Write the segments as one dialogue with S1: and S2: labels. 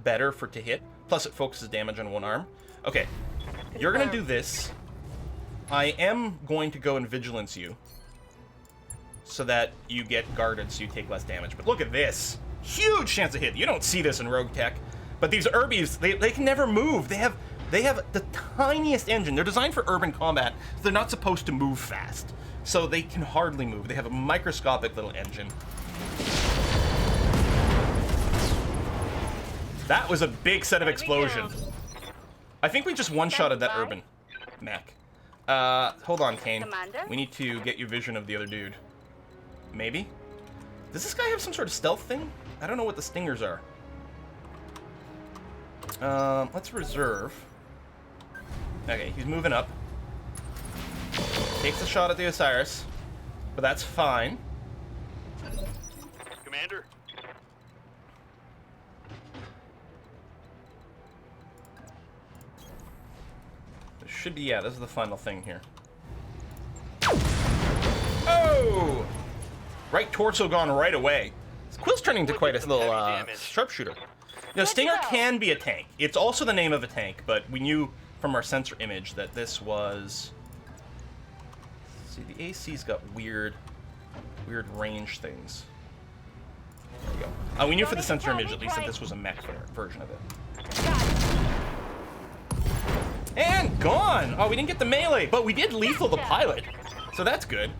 S1: bit better for to hit. Plus, it focuses damage on one arm. Okay, you're gonna do this. I am going to go and vigilance you, so that you get guarded, so you take less damage. But look at this, huge chance of hit. You don't see this in RogueTech, but these Urbies, they can never move. They have the tiniest engine. They're designed for urban combat, so they're not supposed to move fast. So they can hardly move. They have a microscopic little engine. That was a big set of explosions. I think we just one-shotted that urban mech. Hold on, Kane. We need to get your vision of the other dude. Maybe? Does this guy have some sort of stealth thing? I don't know what the stingers are. Let's reserve. Okay, he's moving up. Takes a shot at the Osiris, but that's fine.
S2: Commander.
S1: There should be, yeah, this is the final thing here. Oh! Right torso gone right away. Quill's turning into quite a little sharpshooter. Now, Stinger can be a tank. It's also the name of a tank, but we knew from our sensor image that this was... See, the AC's got weird range things. There we go. We knew for the sensor image, at least, that this was a mech version of it. And gone! Oh, we didn't get the melee, but we did lethal the pilot, so that's good.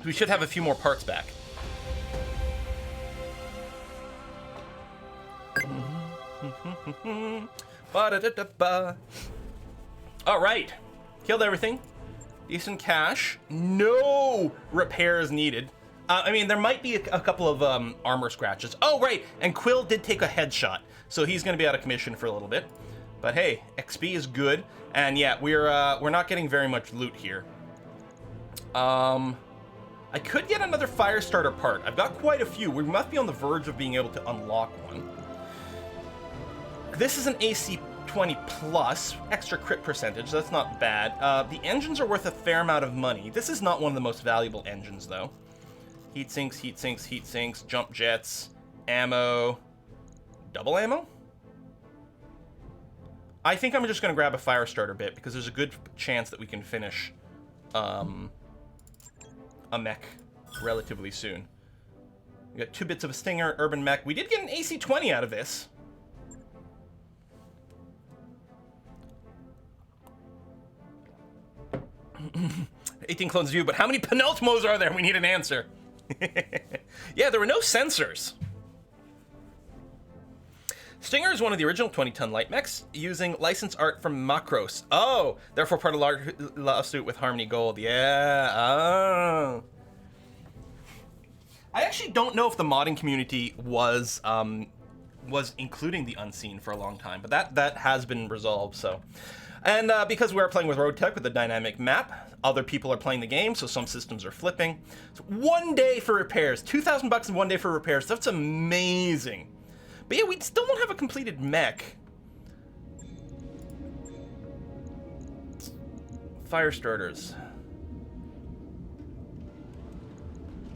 S1: We should have a few more parts back. All right, killed everything. Decent cash. No repairs needed. I mean, there might be a couple of armor scratches. Oh, right, and Quill did take a headshot, so he's going to be out of commission for a little bit. But hey, XP is good, and yeah, we're not getting very much loot here. I could get another fire starter part. I've got quite a few. We must be on the verge of being able to unlock one. This is an AC 20 plus, extra crit percentage, that's not bad. The engines are worth a fair amount of money. This is not one of the most valuable engines, though. Heat sinks, heat sinks, heat sinks, jump jets, ammo. Double ammo? I think I'm just going to grab a fire starter bit, because there's a good chance that we can finish a mech relatively soon. We got 2 bits of a Stinger, urban mech. We did get an AC 20 out of this. "18 clones view, but how many penultimos are there? We need an answer." Yeah, there were no sensors. Stinger is one of the original 20-ton light mechs, using licensed art from Macros. Oh, therefore part of a lawsuit with Harmony Gold. Yeah, oh. I actually don't know if the modding community was including the unseen for a long time, but that has been resolved, so. And because we're playing with RogueTech with a dynamic map, other people are playing the game, so some systems are flipping. So 1 day for repairs, 2,000 bucks in 1 day for repairs. That's amazing. But yeah, we still don't have a completed mech. Fire starters.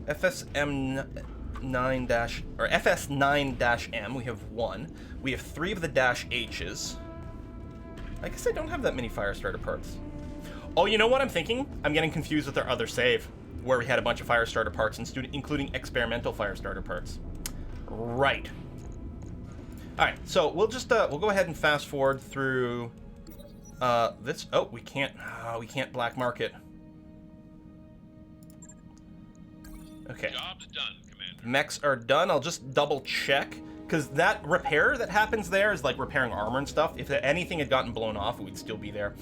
S1: FS9-M, we have 1. We have 3 of the -H's. I guess I don't have that many fire starter parts. Oh, you know what I'm thinking? I'm getting confused with our other save, where we had a bunch of fire starter parts, including experimental fire starter parts. Right. All right, so we'll just we'll go ahead and fast forward through this. Oh, we can't black market. Okay.
S2: Job's done, Commander.
S1: Mechs are done. I'll just double check, because that repair that happens there is like repairing armor and stuff. If anything had gotten blown off, it would still be there.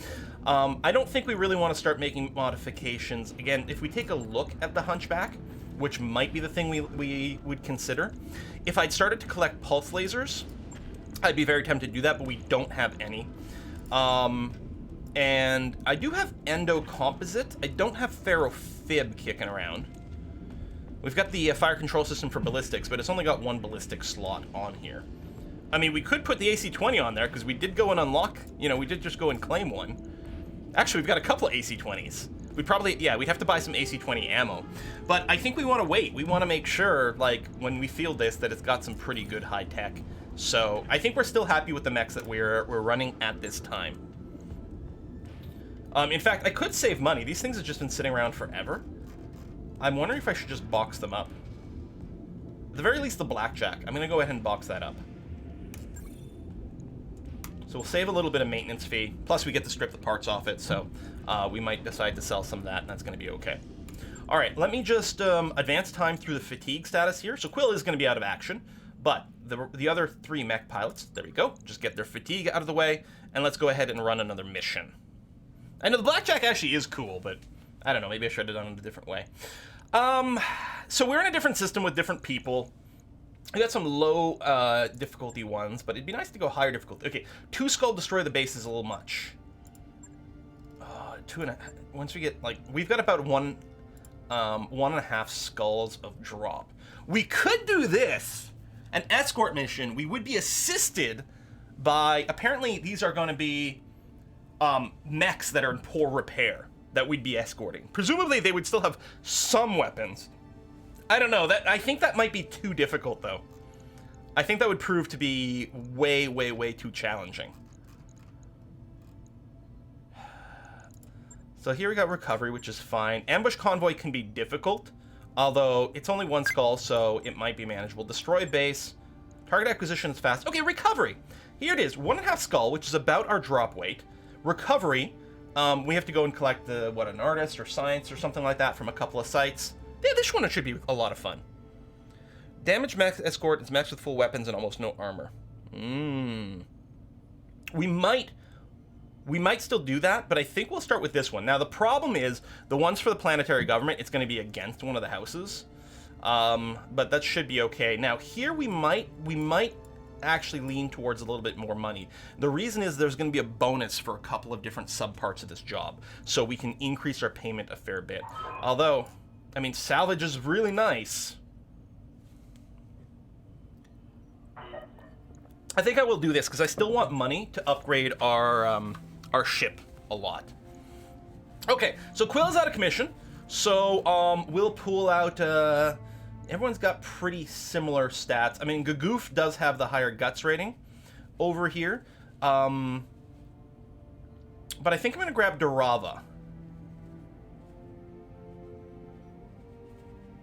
S1: I don't think we really want to start making modifications. Again, if we take a look at the Hunchback, which might be the thing we would consider, if I'd started to collect pulse lasers, I'd be very tempted to do that, but we don't have any. And I do have endo composite. I don't have ferrofib kicking around. We've got the fire control system for ballistics, but it's only got 1 ballistic slot on here. I mean, we could put the AC-20 on there, because we did go and unlock, we did just go and claim one. Actually, we've got a couple of AC-20s. We'd probably, yeah, we'd have to buy some AC-20 ammo. But I think we want to wait. We want to make sure, like, when we field this, that it's got some pretty good high tech. So I think we're still happy with the mechs that we're running at this time. In fact, I could save money. These things have just been sitting around forever. I'm wondering if I should just box them up. At the very least, the blackjack. I'm going to go ahead and box that up. So we'll save a little bit of maintenance fee. Plus, we get to strip the parts off it, so we might decide to sell some of that, and that's going to be okay. All right, let me just advance time through the fatigue status here. So Quill is going to be out of action, but the other 3 mech pilots, there we go, just get their fatigue out of the way, and let's go ahead and run another mission. I know the blackjack actually is cool, but I don't know, maybe I should have done it a different way. So we're in a different system with different people. We got some low difficulty ones, but it'd be nice to go higher difficulty. Okay, 2 skull destroy the base is a little much. 2.5. Once we get, like, we've got about 1.5 skulls of drop. We could do this, an escort mission. We would be assisted by, apparently these are going to be mechs that are in poor repair that we'd be escorting. Presumably they would still have some weapons. I don't know. I think that might be too difficult, though. I think that would prove to be way, way, way too challenging. So here we got recovery, which is fine. Ambush convoy can be difficult, although it's only 1 skull, so it might be manageable. Destroy base. Target acquisition is fast. Okay, recovery. Here it is. 1.5 skull, which is about our drop weight. Recovery. We have to go and collect the, what, an artist or science or something like that from a couple of sites. Yeah, this one should be a lot of fun. Damage mech escort is mechs with full weapons and almost no armor. We might still do that, but I think we'll start with this one. Now, the problem is, the ones for the planetary government, it's going to be against one of the houses. But that should be okay. Now, here we might actually lean towards a little bit more money. The reason is there's going to be a bonus for a couple of different subparts of this job, so we can increase our payment a fair bit. Although, I mean, salvage is really nice. I think I will do this because I still want money to upgrade our ship a lot. Okay, so Quill's out of commission, so we'll pull out. Everyone's got pretty similar stats. I mean, Gagoof does have the higher guts rating over here, but I think I'm going to grab Durava.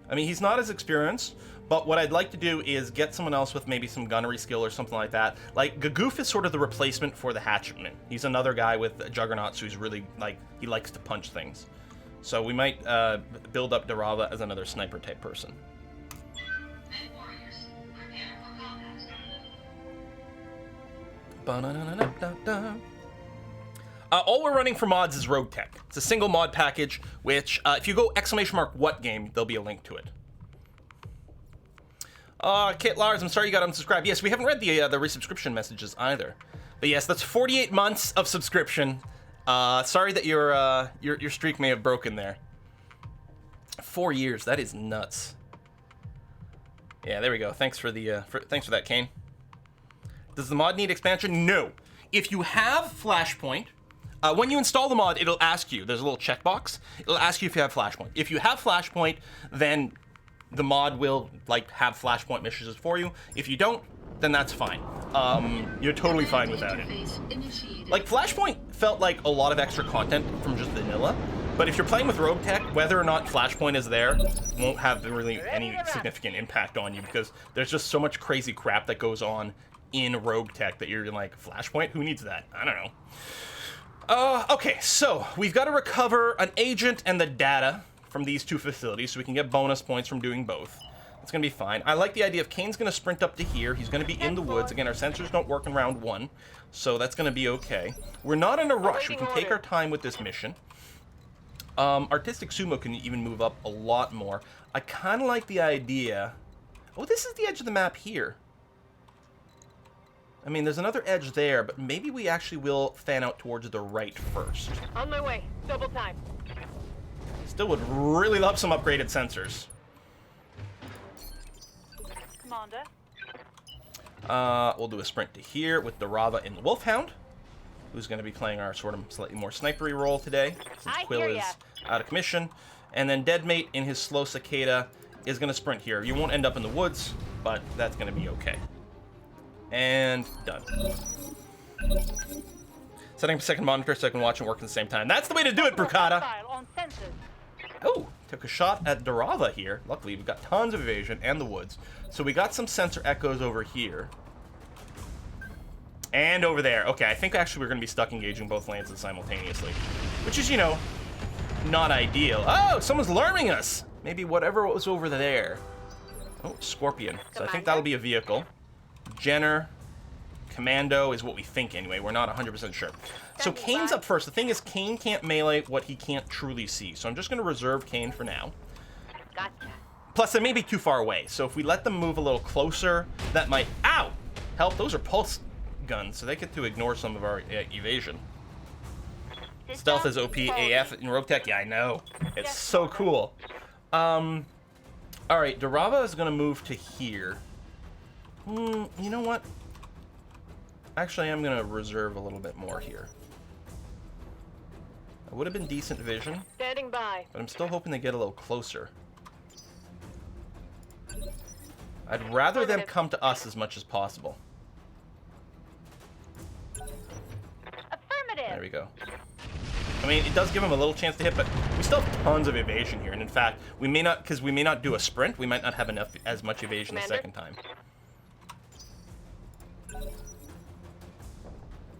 S1: I mean, he's not as experienced, but what I'd like to do is get someone else with maybe some gunnery skill or something like that. Like, Gagoof is sort of the replacement for the hatchetman. He's another guy with juggernauts who's really, like, he likes to punch things. So we might build up Durava as another sniper type person. All we're running for mods is RogueTech. It's a single mod package, which, if you go !what game, there'll be a link to it. Kit Lars, I'm sorry you got unsubscribed. Yes, we haven't read the resubscription messages either. But yes, that's 48 months of subscription. Sorry that your streak may have broken there. 4 years, that is nuts. Yeah, there we go. Thanks for the thanks for that, Kane. Does the mod need expansion? No. If you have Flashpoint, when you install the mod, it'll ask you. There's a little checkbox. It'll ask you if you have Flashpoint. If you have Flashpoint, then the mod will like have Flashpoint missions for you. If you don't, then that's fine. You're totally fine without it. Like, Flashpoint felt like a lot of extra content from just vanilla, but if you're playing with RogueTech, whether or not Flashpoint is there won't have really any significant impact on you, because there's just so much crazy crap that goes on in RogueTech that you're like, Flashpoint? Who needs that? I don't know. Okay, so we've got to recover an agent and the data from these 2 facilities so we can get bonus points from doing both. It's going to be fine. I like the idea of Kane's going to sprint up to here. He's going to be in the woods. Again, our sensors don't work in round 1, so that's going to be okay. We're not in a rush. We can take our time with this mission. Artistic Sumo can even move up a lot more. I kind of like the idea... Oh, this is the edge of the map here. I mean, there's another edge there, but maybe we actually will fan out towards the right first.
S2: On my way. Double time.
S1: Still would really love some upgraded sensors.
S2: Commander.
S1: We'll do a sprint to here with Durava and the Wolfhound, who's going to be playing our sort of slightly more snipery role today, since Quill is out of commission. And then Deadmate in his slow cicada is going to sprint here. You won't end up in the woods, but that's going to be okay. And done. Setting up a second monitor so I can watch and work at the same time. That's the way to do it, Brucata! Oh, took a shot at Durava here. Luckily, we've got tons of evasion and the woods. So we got some sensor echoes over here. And over there. Okay, I think actually we're going to be stuck engaging both lances simultaneously. Which is, you know, not ideal. Oh, someone's alarming us! Maybe whatever was over there. Oh, Scorpion. So I think that'll be a vehicle. Jenner. Commando is what we think anyway. We're not 100% sure. So Kane's up first. The thing is, Kane can't melee what he can't truly see. So I'm just going to reserve Kane for now.
S2: Gotcha.
S1: Plus, they may be too far away. So if we let them move a little closer, that might... Ow! Help. Those are pulse guns, so they get to ignore some of our evasion. Stealth is OP AF in RogueTech. Yeah, I know. It's so cool. Alright, Durava is going to move to here. You know what? Actually, I'm going to reserve a little bit more here. It would have been decent vision.
S2: Standing by.
S1: But I'm still hoping to get a little closer. I'd rather them come to us as much as possible.
S2: Affirmative.
S1: There we go. I mean, it does give him a little chance to hit, but we still have tons of evasion here. And in fact, we may not, because we may not do a sprint, we might not have as much evasion the second time.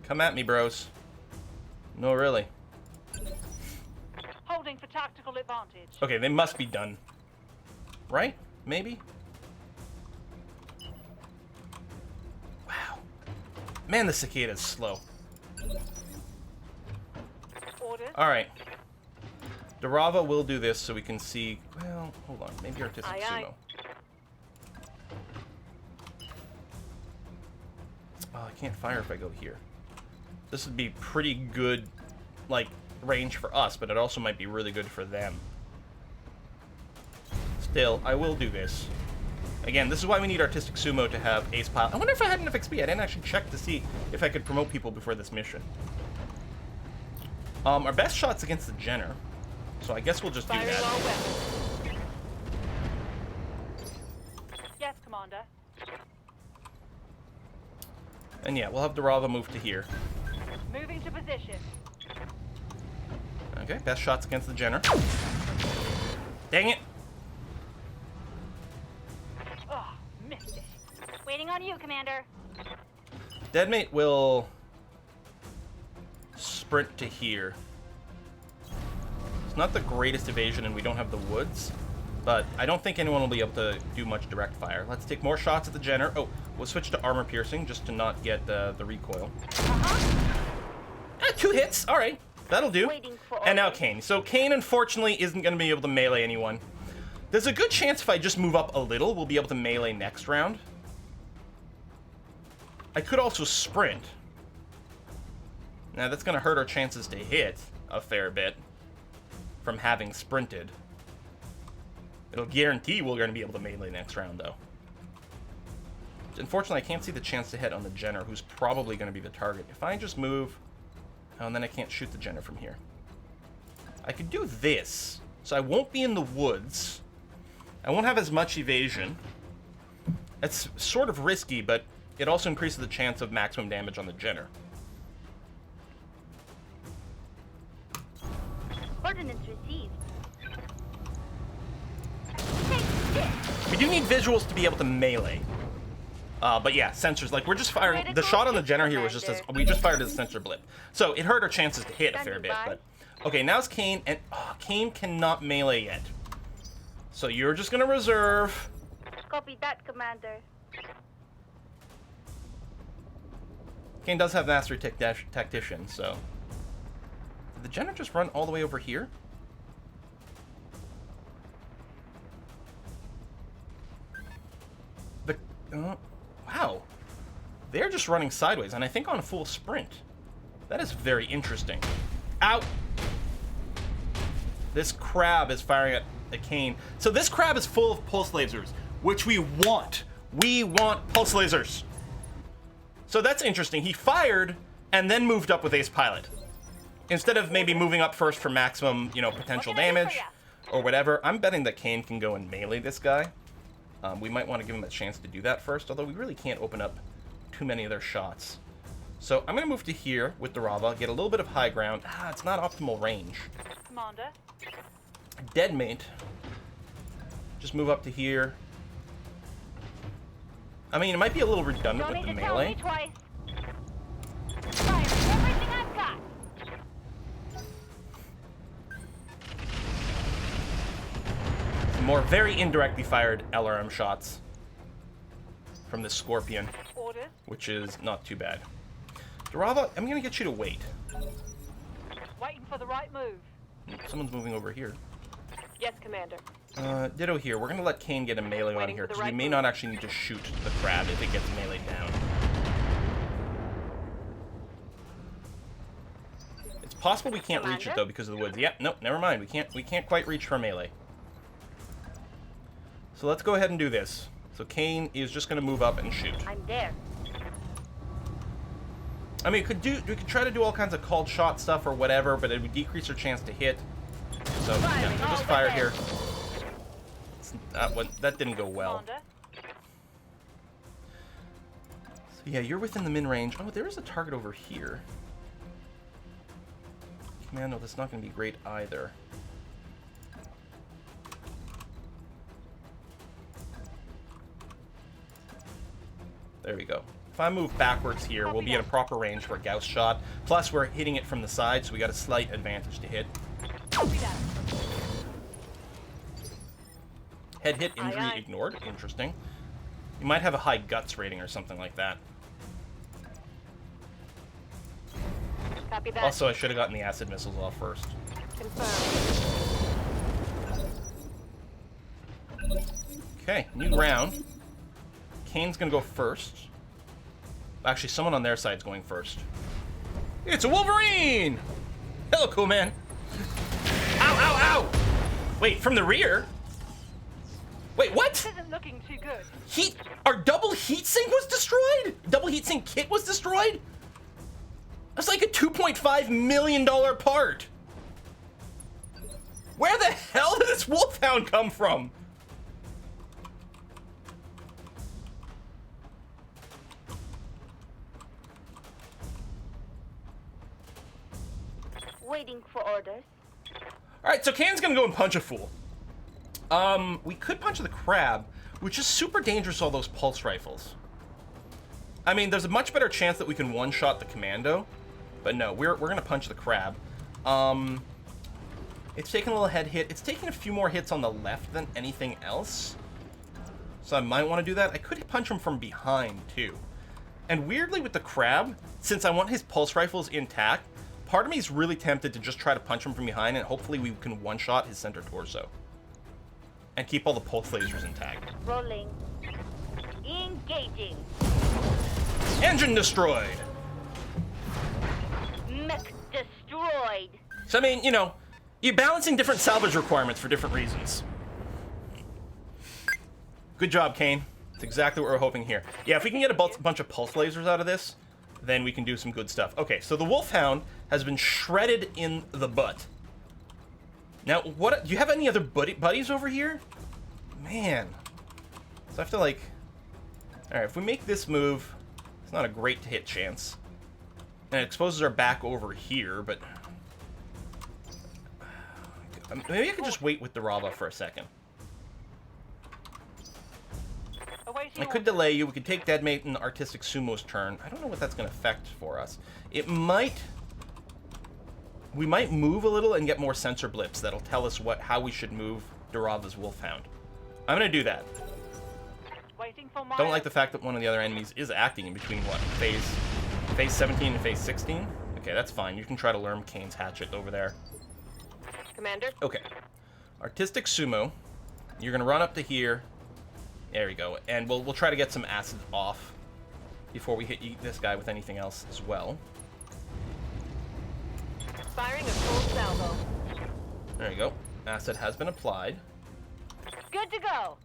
S1: Come at me, bros. No, really.
S2: Holding for tactical advantage.
S1: Okay, they must be done. Right? Maybe? Wow. Man, the cicada's slow.
S2: Orders.
S1: Alright. Durava will do this so we can see... Well, hold on. Maybe Artistic
S2: Aye, aye.
S1: Sumo. Oh, I can't fire if I go here. This would be pretty good, like, range for us, but it also might be really good for them. Still, I will do this. Again, this is why we need Artistic Sumo to have Ace Pilot. I wonder if I had enough XP. I didn't actually check to see if I could promote people before this mission. Our best shot's against the Jenner, so I guess we'll just do
S2: Firing
S1: that.
S2: all weapons. Yes, Commander.
S1: And yeah, we'll have Durava move to here.
S2: Moving to position.
S1: Okay, best shots against the Jenner. Dang it!
S2: Oh, missed it.
S3: Waiting on you, Commander.
S1: Deadmate will sprint to here. It's not the greatest evasion and we don't have the woods, but I don't think anyone will be able to do much direct fire. Let's take more shots at the Jenner. Oh, we'll switch to armor piercing just to not get the recoil. 2 hits. All right, that'll do. And now Kane. So Kane, unfortunately, isn't going to be able to melee anyone. There's a good chance if I just move up a little, we'll be able to melee next round. I could also sprint. Now, that's going to hurt our chances to hit a fair bit from having sprinted. It'll guarantee we're going to be able to melee next round, though. Unfortunately, I can't see the chance to hit on the Jenner, who's probably going to be the target. If I just move... Oh, and then I can't shoot the Jenner from here. I could do this, so I won't be in the woods. I won't have as much evasion. It's sort of risky, but it also increases the chance of maximum damage on the Jenner.
S3: Ordnance received.
S1: We do need visuals to be able to melee. But yeah, sensors, like, we're just firing... The shot on the Jenner here was just as... We just fired as a sensor blip. So it hurt our chances to hit a fair bit, but... Okay, now it's Kane, and... Oh, Kane cannot melee yet. So you're just gonna reserve...
S3: Copy that, Commander.
S1: Kane does have Mastery Tactician, so... Did the Jenner just run all the way over here? The... wow. They're just running sideways, and I think on a full sprint. That is very interesting. Ow! This crab is firing at a Kane. So this crab is full of pulse lasers, which we want. We want pulse lasers. So that's interesting. He fired and then moved up with Ace Pilot. instead of maybe moving up first for maximum, you know, potential
S2: What can I do for
S1: damage
S2: ya?
S1: or whatever, I'm betting that Kane can go and melee this guy. We might want to give him a chance to do that first, although we really can't open up too many of their shots. So I'm going to move to here with the Rava, get a little bit of high ground. Ah, it's not optimal range.
S2: Commander.
S1: Deadmate. Just move up to here. I mean, it might be a little redundant
S3: Don't
S1: with
S3: need
S1: the
S3: to tell
S1: melee.
S3: me twice. Fire everything I've got.
S1: More very indirectly fired LRM shots from this Scorpion,
S2: Orders.
S1: which is not too bad. Durava, I'm going to get you to wait.
S2: Waiting for the right move.
S1: Someone's moving over here.
S2: Yes, Commander.
S1: Ditto here. We're going to let Kane get a melee on
S2: Waiting
S1: here,
S2: for the
S1: because we
S2: right
S1: may
S2: move.
S1: not actually need to shoot the crab if it gets meleeed down. It's possible we can't reach it,
S3: Commander?
S1: though, because of the woods. Yep, nope, never mind. We can't quite reach for melee. So let's go ahead and do this. So Kane is just going to move up and shoot.
S3: I'm there.
S1: I mean, we could try to do all kinds of called shot stuff or whatever, but it would decrease our chance to hit. So yeah, we'll just fire here. That didn't go well.
S2: Commander.
S1: So yeah, you're within the min range. Oh, there is a target over here. Commando, that's not going to be great either. There we go. If I move backwards here, we'll be in a proper range for a Gauss shot. Plus, we're hitting it from the side, so we got a slight advantage to hit.
S2: Copy that.
S1: Head hit,
S2: Aye,
S1: injury
S2: aye.
S1: ignored. Interesting. You might have a high guts rating or something like that.
S2: Copy that.
S1: Also, I should have gotten the acid missiles off first.
S2: Confirmed.
S1: Okay, new round. Kane's gonna go first. Actually, someone on their side's going first. It's a Wolverine! Hello, cool man. Ow, ow, ow! Wait, from the rear? Wait, what?
S2: This isn't looking too good.
S1: Our double heatsink was destroyed? Double heatsink kit was destroyed? That's like a $2.5 million part. Where the hell did this Wolfhound come from?
S3: Waiting for orders.
S1: Alright, so Kane's gonna go and punch a fool. We could punch the crab, which is super dangerous, all those pulse rifles. I mean, there's a much better chance that we can one-shot the commando, but no, we're gonna punch the crab. It's taking a little head hit. It's taking a few more hits on the left than anything else. So I might want to do that. I could punch him from behind, too. And weirdly with the crab, since I want his pulse rifles intact, part of me is really tempted to just try to punch him from behind, and hopefully we can one-shot his center torso. And keep all the pulse lasers intact.
S3: Rolling. Engaging.
S1: Engine destroyed!
S3: Mech destroyed.
S1: So, I mean, you know, you're balancing different salvage requirements for different reasons. Good job, Kane. That's exactly what we're hoping here. Yeah, if we can get a bunch of pulse lasers out of this, then we can do some good stuff. Okay, so the Wolfhound has been shredded in the butt. Now, what? Do you have any other buddies over here? Man. So I have to, like... Alright, if we make this move, it's not a great hit chance. And it exposes our back over here, but... Maybe I could just wait with the Rava for a second.
S2: Awaiting
S1: I could
S2: orders.
S1: delay you. We could take Deadmate and Artistic Sumo's turn. I don't know what that's going to affect for us. It might... We might move a little and get more sensor blips that'll tell us how we should move Durava's Wolfhound. I'm going to do that.
S2: Waiting for my
S1: Don't like the fact that one of the other enemies is acting in between, what, phase 17 and phase 16? Okay, that's fine. You can try to learn Kane's hatchet over there.
S2: Commander.
S1: Okay. Artistic Sumo. You're going to run up to here. There we go. And we'll try to get some acid off before we hit this guy with anything else as well.
S2: Firing a full salvo.
S1: There you go. Acid has been applied.
S2: Good to go.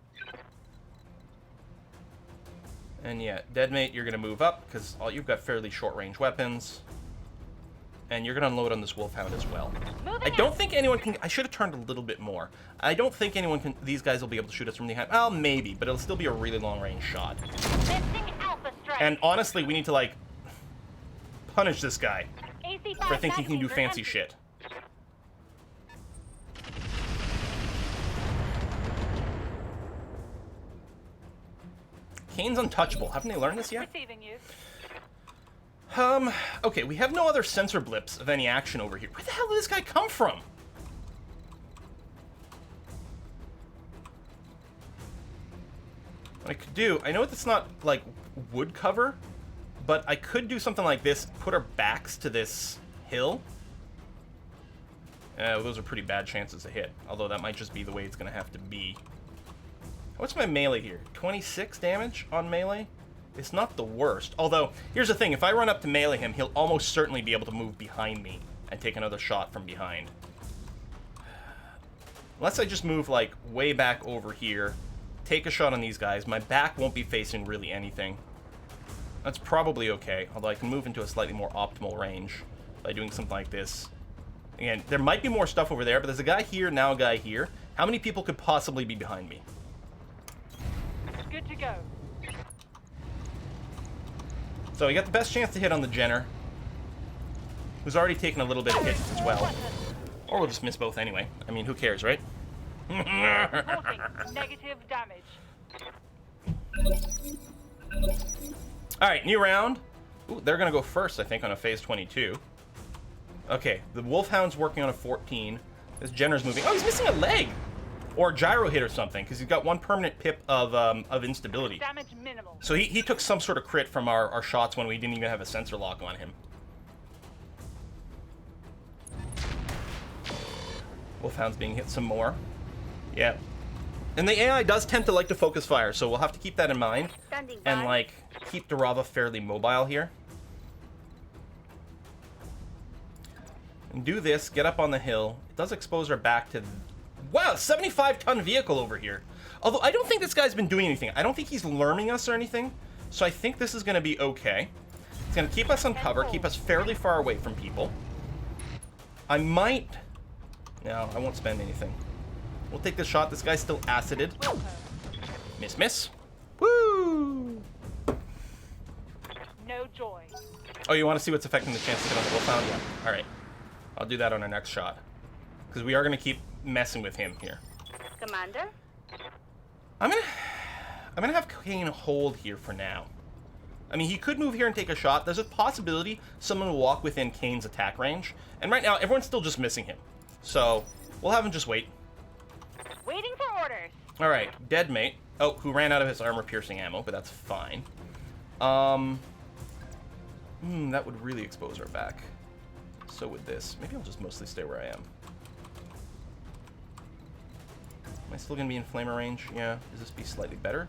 S1: And yeah, Deadmate, you're going to move up because you've got fairly short-range weapons. And you're going to unload on this Wolfhound as well.
S2: Moving
S1: I don't think anyone can... I should have turned a little bit more. I don't think anyone can... These guys will be able to shoot us from behind. Well, maybe, but it'll still be a really long-range shot.
S3: Missing Alpha Strike.
S1: And honestly, we need to, like, punish this guy
S3: AC-5
S1: for thinking he can do
S3: magazines are
S1: fancy
S3: empty.
S1: shit. Kane's untouchable. Haven't they learned this yet?
S2: Receiving you.
S1: Okay, we have no other sensor blips of any action over here. Where the hell did this guy come from? What I could do, I know it's not, like, wood cover, but I could do something like this, put our backs to this hill. Those are pretty bad chances to hit, although that might just be the way it's going to have to be. What's my melee here? 26 damage on melee? It's not the worst. Although, here's the thing. If I run up to melee him, he'll almost certainly be able to move behind me and take another shot from behind. Unless I just move, like, way back over here, take a shot on these guys, my back won't be facing really anything. That's probably okay, although I can move into a slightly more optimal range by doing something like this. Again, there might be more stuff over there, but there's a guy here, now a guy here. How many people could possibly be behind me?
S2: Good to go.
S1: So we got the best chance to hit on the Jenner, who's already taken a little bit of hit as well. Or we'll just miss both anyway. I mean, who cares, right?
S2: Reporting negative damage.
S1: Alright, new round. Ooh, they're going to go first, I think, on a phase 22. Okay, the Wolfhound's working on a 14. This Jenner's moving. Oh, he's missing a leg! Or a gyro hit or something, because he's got one permanent pip of instability.
S2: Damage minimal.
S1: So he took some sort of crit from our shots when we didn't even have a sensor lock on him. Wolfhound's being hit some more. Yeah. And the AI does tend to like to focus fire, so we'll have to keep that in mind.
S3: Standing by.
S1: And, like, keep Durava fairly mobile here. And do this, get up on the hill. It does expose our back to... Wow, 75-ton vehicle over here. Although I don't think this guy's been doing anything. I don't think he's learning us or anything. So I think this is going to be okay. It's going to keep us on cover, keep us fairly far away from people. I might... No, I won't spend anything. We'll take this shot. This guy's still acided. Miss, miss. Woo!
S2: No joy.
S1: Oh, you want to see what's affecting the chance to hit on the Wolfhound? Yeah. All right. I'll do that on our next shot. Because we are going to keep messing with him here.
S3: Commander?
S1: I'm gonna have Kane hold here for now. I mean, he could move here and take a shot. There's a possibility someone will walk within Kane's attack range. And right now, everyone's still just missing him. So, we'll have him just wait.
S2: Waiting for orders.
S1: All right, dead mate. Oh, who ran out of his armor-piercing ammo, but that's fine. That would really expose our back. So would this. Maybe I'll just mostly stay where I am. Am I still going to be in flamer range? Yeah. Does this be slightly better?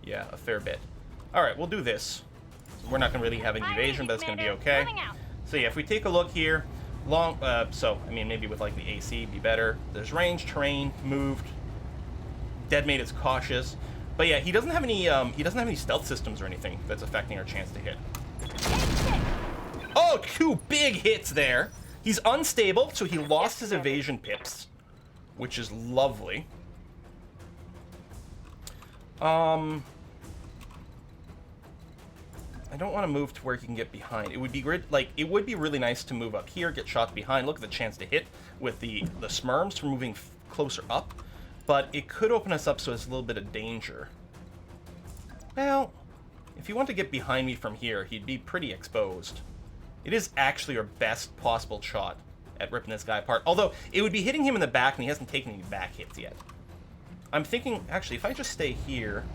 S1: Yeah, a fair bit. Alright, we'll do this. So we're not going to really have any evasion, but it's going to be okay. So yeah, if we take a look here, I mean, maybe with like the AC, be better. There's range, terrain, moved. Deadmate is cautious. But yeah, he doesn't have any stealth systems or anything that's affecting our chance to hit. Oh, 2 big hits there. He's unstable, so he lost his evasion pips, which is lovely. I don't want to move to where he can get behind. It would be great, like, it would be really nice to move up here, get shots behind. Look at the chance to hit with the Smurms for moving closer up. But it could open us up so it's a little bit of danger. Well, if he wanted to get behind me from here, he'd be pretty exposed. It is actually our best possible shot at ripping this guy apart. Although, it would be hitting him in the back, and he hasn't taken any back hits yet. I'm thinking, actually, if I just stay here...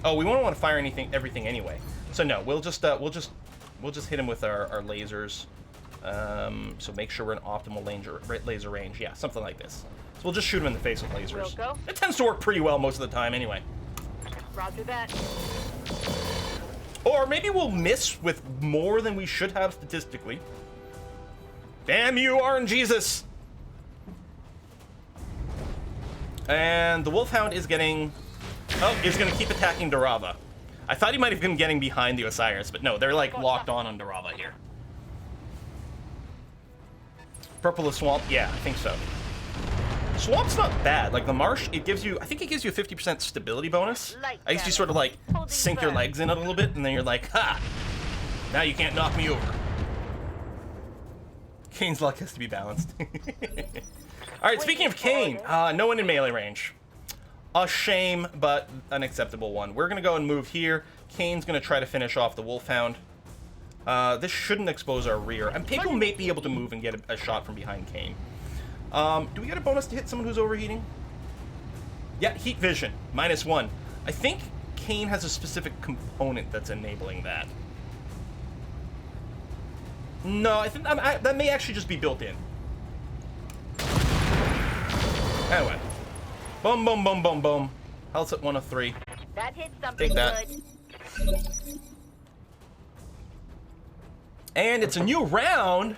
S1: Oh, we won't want to fire everything anyway. So no, we'll just hit him with our lasers. So make sure we're in optimal laser range. Yeah, something like this. So we'll just shoot him in the face with lasers.
S2: We'll go.
S1: It tends to work pretty well most of the time anyway.
S2: Roger that.
S1: Or maybe we'll miss with more than we should have statistically. Damn you, RNGesus! And the Wolfhound is getting... Oh, he's going to keep attacking Durava. I thought he might have been getting behind the Osiris, but no, they're like locked on Durava here. Purple is swamp. Yeah, I think so. Swamp's not bad. Like the marsh, it gives you, I think it gives you a 50% stability bonus. I guess you sort of like sink your legs in it a little bit, and then you're like, ha! Now you can't knock me over. Kane's luck has to be balanced. Alright, speaking of Kane, no one in melee range. A shame, but an acceptable one. We're gonna go and move here. Kane's gonna try to finish off the Wolfhound. This shouldn't expose our rear. And people may be able to move and get a shot from behind Kane. Do we get a bonus to hit someone who's overheating? Yeah, heat vision, -1. I think Kane has a specific component that's enabling that. No, I think that may actually just be built in. Anyway. Boom, boom, boom, boom, boom. Health's at 1 of 3.
S3: That hit something
S1: Take that.
S3: good.
S1: And it's a new round.